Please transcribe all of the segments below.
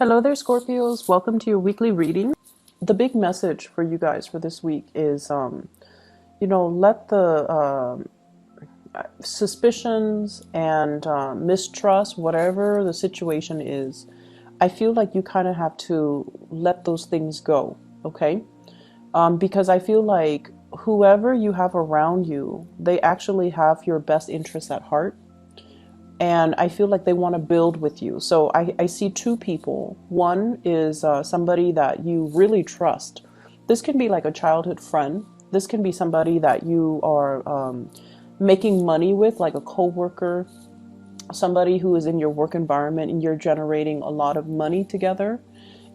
Hello there, Scorpios. Welcome to your weekly reading. The big message for you guys for this week is, let the suspicions and mistrust, whatever the situation is, I feel like you kind of have to let those things go, okay? Because I feel like whoever you have around you, they actually have your best interests at heart. And I feel like they want to build with you. So I see two people. One is somebody that you really trust. This can be like a childhood friend. This can be somebody that you are making money with, like a coworker, somebody who is in your work environment, and you're generating a lot of money together.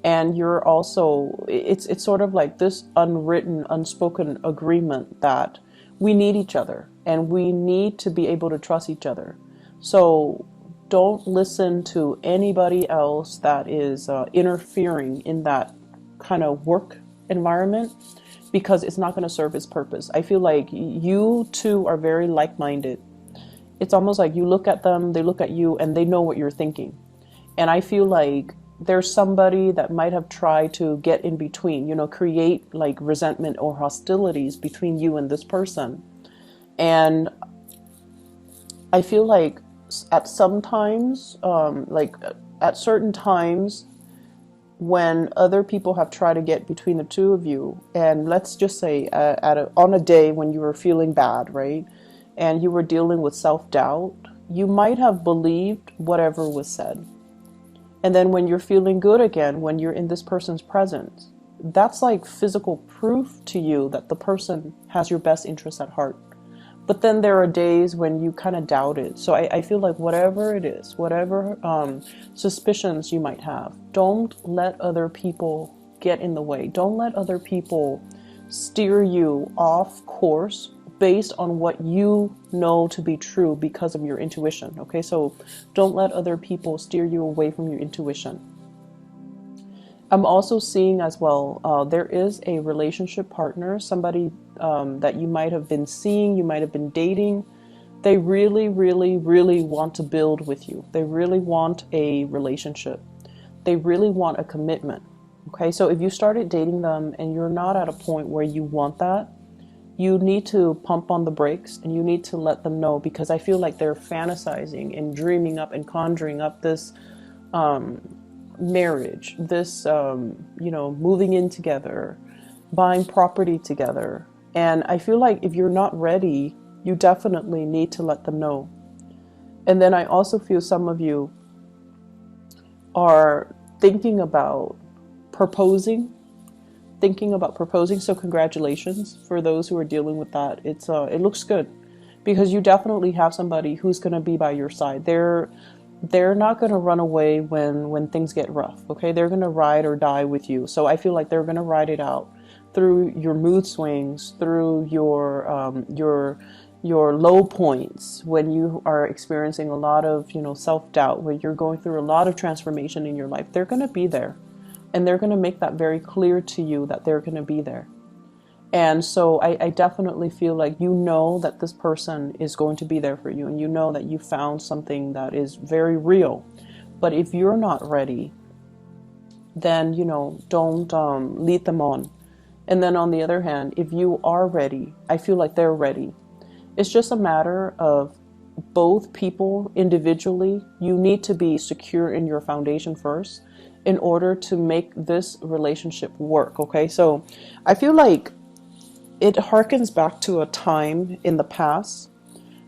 And you're also, it's sort of like this unwritten, unspoken agreement that we need each other and we need to be able to trust each other. So don't listen to anybody else that is interfering in that kind of work environment, because it's not going to serve its purpose. I feel like you two are very like-minded. It's almost like you look at them, they look at you, and they know what you're thinking. And I feel like there's somebody that might have tried to get in between, create like resentment or hostilities between you and this person. And I feel like at some times, at certain times, when other people have tried to get between the two of you, and let's just say on a day when you were feeling bad, right, and you were dealing with self-doubt, you might have believed whatever was said. And then when you're feeling good again, when you're in this person's presence, that's like physical proof to you that the person has your best interest at heart. But then there are days when you kind of doubt it. So I feel like whatever it is, whatever suspicions you might have, don't let other people get in the way. Don't let other people steer you off course based on what you know to be true because of your intuition. Okay, so don't let other people steer you away from your intuition. I'm also seeing as well, there is a relationship partner, somebody that you might have been seeing, you might have been dating. They really, really, really want to build with you. They really want a relationship. They really want a commitment. Okay, so if you started dating them and you're not at a point where you want that, you need to pump on the brakes and you need to let them know, because I feel like they're fantasizing and dreaming up and conjuring up this marriage, this, moving in together, buying property together. And I feel like if you're not ready, you definitely need to let them know. And then I also feel some of you are thinking about proposing. So congratulations for those who are dealing with that. It looks good, because you definitely have somebody who's going to be by your side. They're not going to run away when things get rough. Okay, they're going to ride or die with you. So I feel like they're going to ride it out through your mood swings, through your low points, when you are experiencing a lot of self-doubt, when you're going through a lot of transformation in your life. They're going to be there, and they're going to make that very clear to you that they're going to be there. And so I definitely feel like that this person is going to be there for you, and that you found something that is very real. But if you're not ready, then don't lead them on. And then on the other hand, if you are ready, I feel like they're ready. It's just a matter of both people individually. You need to be secure in your foundation first in order to make this relationship work. Okay, so I feel like it harkens back to a time in the past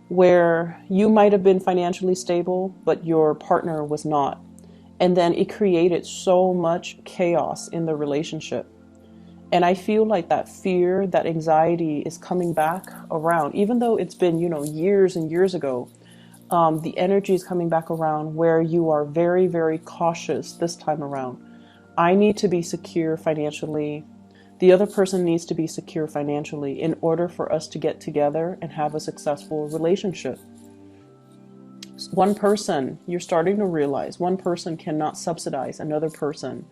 where you might have been financially stable, but your partner was not. And then it created so much chaos in the relationship. And I feel like that fear, that anxiety is coming back around, even though it's been, years and years ago. The energy is coming back around where you are very, very cautious this time around. I need to be secure financially. The other person needs to be secure financially in order for us to get together and have a successful relationship. One person, you're starting to realize, one person cannot subsidize another person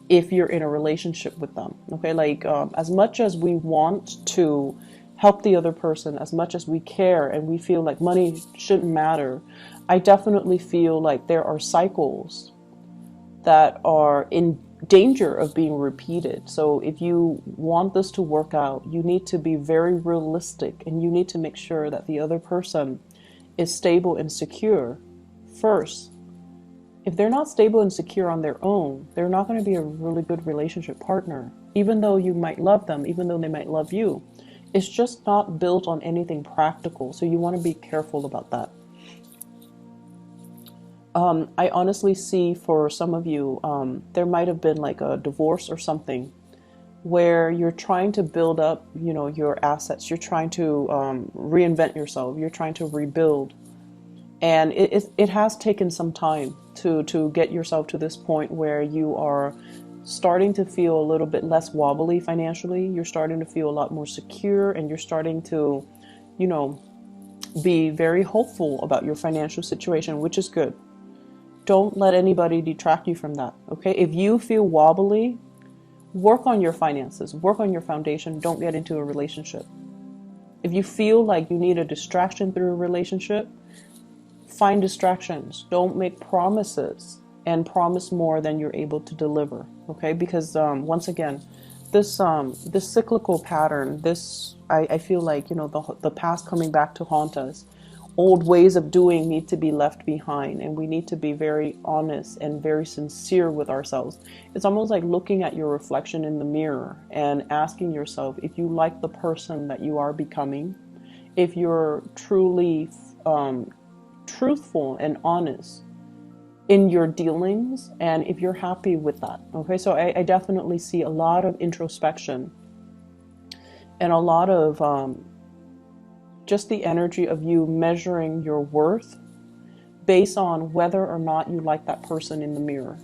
if you're in a relationship with them. Okay, like as much as we want to help the other person, as much as we care and we feel like money shouldn't matter, I definitely feel like there are cycles that are in danger of being repeated. So if you want this to work out, you need to be very realistic, and you need to make sure that the other person is stable and secure first. If they're not stable and secure on their own, they're not going to be a really good relationship partner. Even though you might love them, even though they might love you, it's just not built on anything practical. So you want to be careful about that. I honestly see for some of you, there might have been like a divorce or something where you're trying to build up, your assets. You're trying to reinvent yourself. You're trying to rebuild. And it has taken some time to get yourself to this point where you are starting to feel a little bit less wobbly financially. You're starting to feel a lot more secure, and you're starting to, be very hopeful about your financial situation, which is good. Don't let anybody detract you from that, okay? If you feel wobbly, work on your finances, work on your foundation. Don't get into a relationship. If you feel like you need a distraction through a relationship, find distractions. Don't make promises and promise more than you're able to deliver, okay? Because once again, this cyclical pattern, I feel like, the past coming back to haunt us. Old ways of doing need to be left behind, and we need to be very honest and very sincere with ourselves. It's almost like looking at your reflection in the mirror and asking yourself if you like the person that you are becoming, if you're truly truthful and honest in your dealings, and if you're happy with that. Okay, so I definitely see a lot of introspection and a lot of just the energy of you measuring your worth based on whether or not you like that person in the mirror.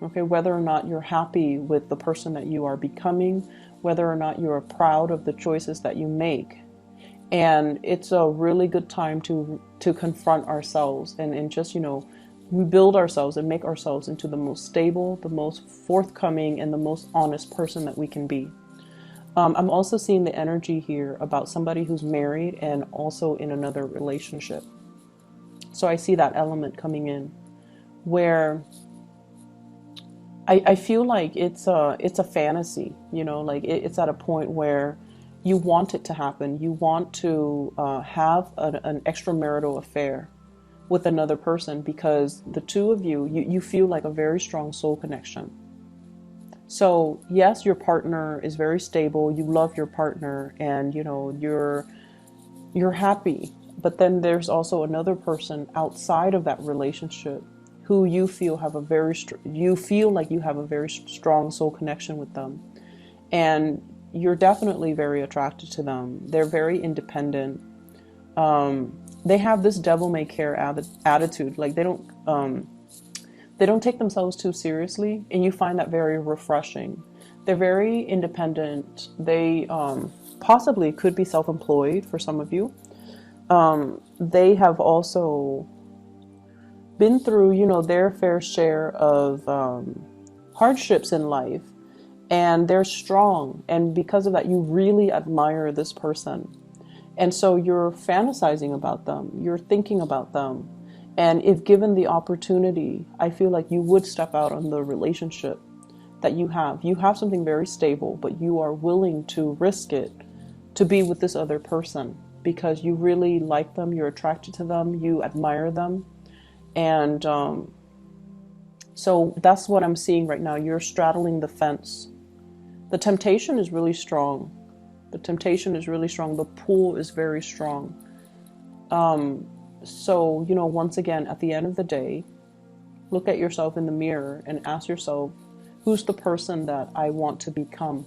Okay, whether or not you're happy with the person that you are becoming, whether or not you're proud of the choices that you make. And it's a really good time to confront ourselves and just, build ourselves and make ourselves into the most stable, the most forthcoming, and the most honest person that we can be. I'm also seeing the energy here about somebody who's married and also in another relationship. So I see that element coming in where I feel like it's a fantasy, like it's at a point where you want it to happen. You want to have an extramarital affair with another person because the two of you feel like a very strong soul connection. So yes, your partner is very stable. You love your partner, and you're happy. But then there's also another person outside of that relationship who you feel like you have a very strong soul connection with them, and you're definitely very attracted to them. They're very independent. They have this devil may care attitude. Like they don't take themselves too seriously, and you find that very refreshing. They're very independent. They possibly could be self-employed for some of you. They have also been through, their fair share of hardships in life, and they're strong. And because of that, you really admire this person. And so you're fantasizing about them. You're thinking about them. And if given the opportunity, I feel like you would step out on the relationship that you have. You have something very stable, but you are willing to risk it to be with this other person because you really like them, you're attracted to them, you admire them. And so that's what I'm seeing right now. You're straddling the fence. The temptation is really strong. The temptation is really strong. The pull is very strong. So, once again, at the end of the day, look at yourself in the mirror and ask yourself, who's the person that I want to become?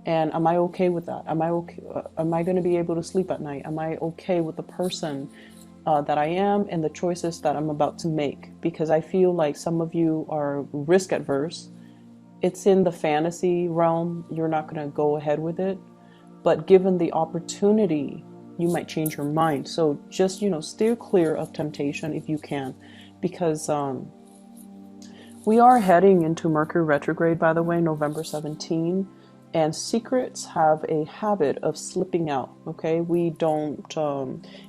And am I okay with that? Am I okay? Am I going to be able to sleep at night? Am I okay with the person that I am and the choices that I'm about to make? Because I feel like some of you are risk adverse. It's in the fantasy realm. You're not going to go ahead with it. But given the opportunity, you might change your mind. So just, steer clear of temptation if you can, because we are heading into Mercury retrograde, by the way, November 17, and secrets have a habit of slipping out. Okay, we don't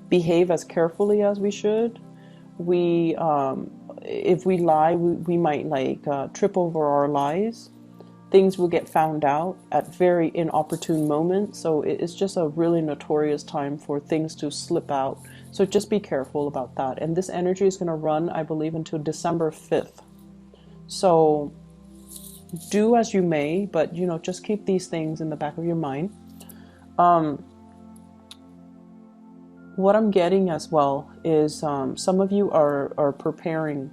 behave as carefully as we should. We if we lie, we might like trip over our lies. Things will get found out at very inopportune moments. So it's just a really notorious time for things to slip out. So just be careful about that. And this energy is going to run, I believe, until December 5th. So do as you may, but you know, just keep these things in the back of your mind. What I'm getting as well is some of you are preparing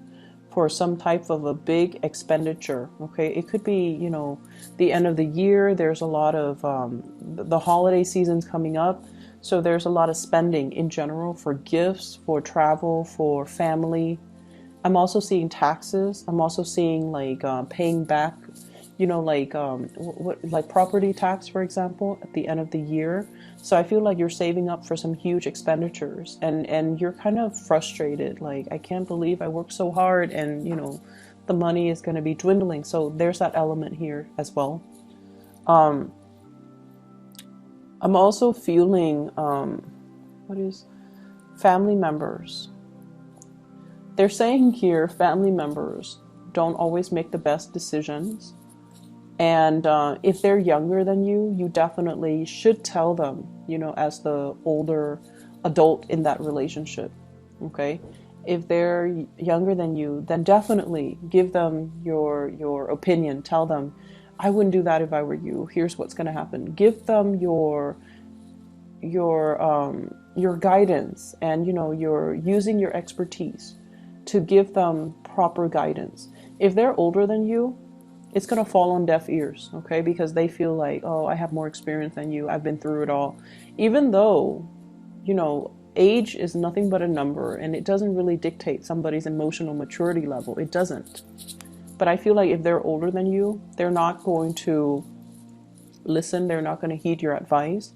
for some type of a big expenditure. Okay, it could be, you know, the end of the year. There's a lot of the holiday season's coming up, so there's a lot of spending in general for gifts, for travel, for family. I'm also seeing taxes. I'm also seeing like paying back, you know, like like property tax, for example, at the end of the year. So I feel like you're saving up for some huge expenditures, and you're kind of frustrated. Like, I can't believe I worked so hard, and you know, the money is going to be dwindling. So there's that element here as well. I'm also feeling what is family members. They're saying here, family members don't always make the best decisions. And if they're younger than you definitely should tell them, you know, as the older adult in that relationship. Okay. If they're younger than you, then definitely give them your opinion. Tell them, I wouldn't do that if I were you. Here's what's going to happen. Give them your guidance, and you know, you're using your expertise to give them proper guidance. If they're older than you, it's going to fall on deaf ears, okay? Because they feel like, oh, I have more experience than you. I've been through it all. Even though, you know, age is nothing but a number, and it doesn't really dictate somebody's emotional maturity level. It doesn't. But I feel like if they're older than you, they're not going to listen. They're not going to heed your advice.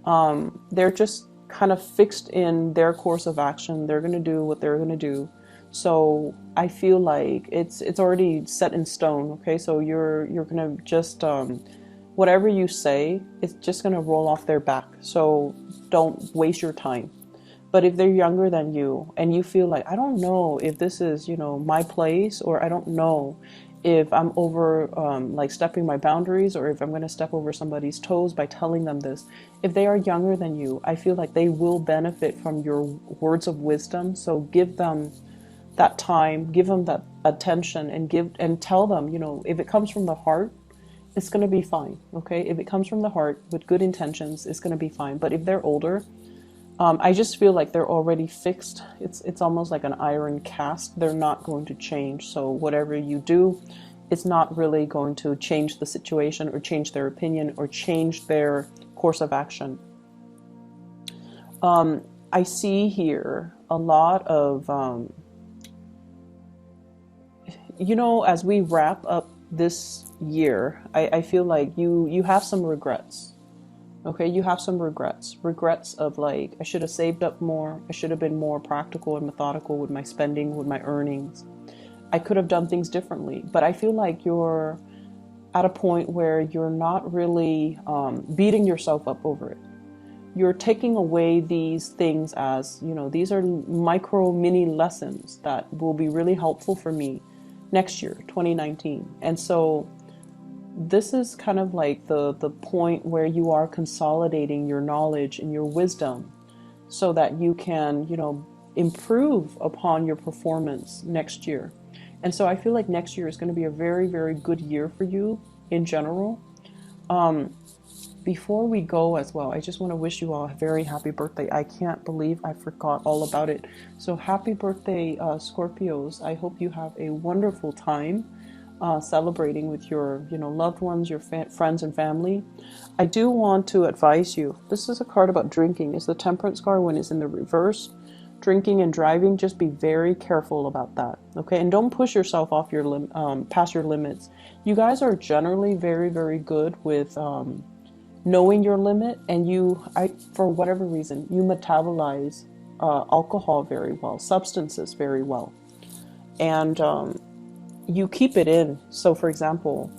They're just kind of fixed in their course of action. They're going to do what they're going to do. So I feel like it's already set in stone. Okay, so you're gonna just whatever you say, it's just gonna roll off their back. So don't waste your time. But if they're younger than you and you feel like, I don't know if this is, you know, my place, or I don't know if I'm over like stepping my boundaries, or if I'm going to step over somebody's toes by telling them this. If they are younger than you, I feel like they will benefit from your words of wisdom. So give them that time, give them that attention, and tell them, you know, if it comes from the heart, it's going to be fine. Okay, if it comes from the heart with good intentions, it's going to be fine. But if they're older, I just feel like they're already fixed. It's almost like an iron cast. They're not going to change. So whatever you do, it's not really going to change the situation, or change their opinion, or change their course of action. I see here a lot of you know, as we wrap up this year, I feel like you have some regrets. Okay, you have some regrets of like, I should have saved up more. I should have been more practical and methodical with my spending, with my earnings. I could have done things differently. But I feel like you're at a point where you're not really beating yourself up over it. You're taking away these things as, you know, these are micro mini lessons that will be really helpful for me next year, 2019. And so this is kind of like the point where you are consolidating your knowledge and your wisdom so that you can, you know, improve upon your performance next year. And so I feel like next year is going to be a very, very good year for you in general. Before we go as well, I just want to wish you all a very happy birthday. I can't believe I forgot all about it. So happy birthday, Scorpios. I hope you have a wonderful time celebrating with your, you know, loved ones, your friends and family. I do want to advise you. This is a card about drinking. It's the Temperance card when it's in the reverse. Drinking and driving, just be very careful about that. Okay, and don't push yourself off your past your limits. You guys are generally very, very good with knowing your limit, and for whatever reason, you metabolize alcohol very well, substances very well, and you keep it in. So for example,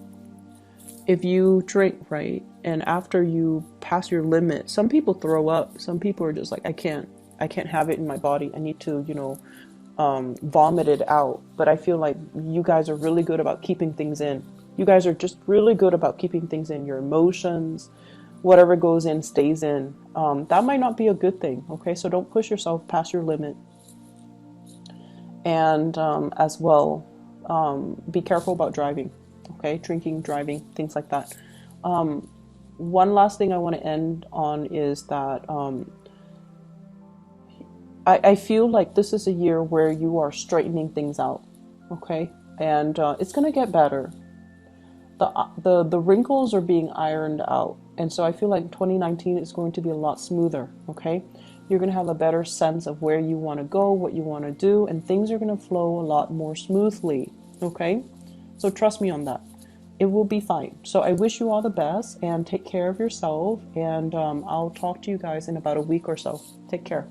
if you drink, right, and after you pass your limit, some people throw up. Some people are just like, I can't have it in my body. I need to, you know, vomit it out. But I feel like you guys are really good about keeping things in. You guys are just really good about keeping things in. Your emotions, whatever goes in stays in. That might not be a good thing. Okay, so don't push yourself past your limit. And as well, be careful about driving. Okay, drinking, driving, things like that. One last thing I want to end on is that I feel like this is a year where you are straightening things out. Okay, and it's gonna get better. The wrinkles are being ironed out, and so I feel like 2019 is going to be a lot smoother. Okay, you're going to have a better sense of where you want to go, what you want to do, and things are going to flow a lot more smoothly. Okay, so trust me on that. It will be fine. So I wish you all the best, and take care of yourself, and I'll talk to you guys in about a week or so. Take care.